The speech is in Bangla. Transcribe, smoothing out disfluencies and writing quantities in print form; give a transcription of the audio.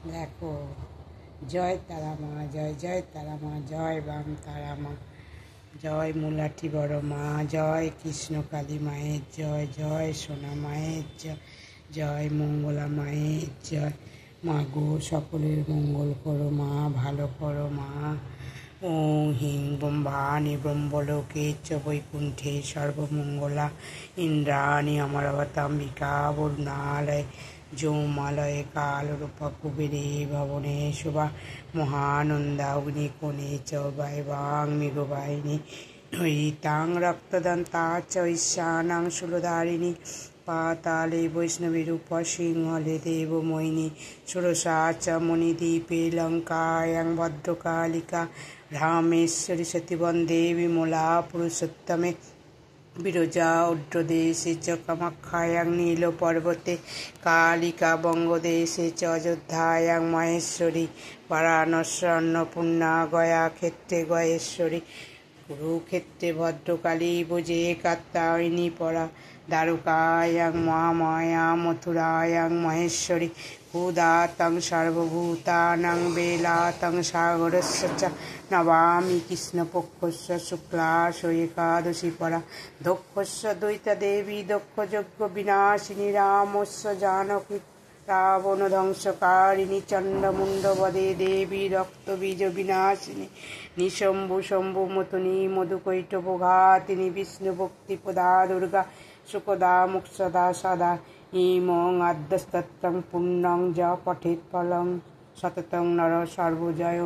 দেখো, জয় তারা মা, জয় জয় তারা মা, জয় বাম তারা মা, জয় মুলাঠি বড় মা, জয় কৃষ্ণকালী মায়ের জয়, জয় সোনা মায়ের জয়, জয় মঙ্গলা মায়ের জয়। মা গো, সকলের মঙ্গল করো মা, ভালো করো মা। ওং হিং ব্রহ্মাণি ব্রহ্মলোকে চ বৈকুণ্ঠে সর্বমঙ্গলা ইন্দ্রাণী অমরাবতাম্বিকা বরুণালয় যৌমালয়ে কালরূপা কুবেরে ভবনে শোভা মহানন্দা অগ্নিকোণে চ বায়বাং মৃগবাহিনী হরিতাং রক্তদন্তা চ ঈশানাং শূলধারিণী পাতালে বৈষ্ণবীরূপ সিংহলে দেবমোহিনী ষোড়শা চ মণিদ্বীপে লঙ্কায়াং ভদ্রকালিকা রামেশ্বরী সতী বন্দে বিমলা পুরুষোত্তমে বিরজা ঊর্ধ্বদেশে চ কামাখ্যায়াং নীলপর্বতে কালিকা বঙ্গদেশে চ অযোধ্যায়াং মহেশ্বরী বারাণসী অন্নপূর্ণা গয়া ক্ষেত্রে গয়েশ্বরী কুরুক্ষেত্রে ভদ্রকালী ভুজে কাত্যায়নী পরা দ্বারকায়াং মহামায়া মথুরায়াং মহেশ্বরী ভূদাতং সর্বভূতানাং বেলাতং সাগরস্য চ নমামি কৃষ্ণপক্ষস্য শুক্লাস্য একাদশী পরা দক্ষস্য দ্বৈতা দেবী দক্ষযজ্ঞ বিনাশিনী রামস্য জানকী রাবণ ধ্বংসকারিণী চণ্ডমুণ্ডবদে দেবী রক্তবীজ বিনাশিনী নিশম্ভু শম্ভু মতনী মধুকৈটভঘাতিনী বিষ্ণুভক্তিপদা দুর্গা সুকদা মুক্ষদা সদা ইমং আদ্যস্তত্রং পুণ্যং য পঠেৎ ফলং সততং নর সর্বজয়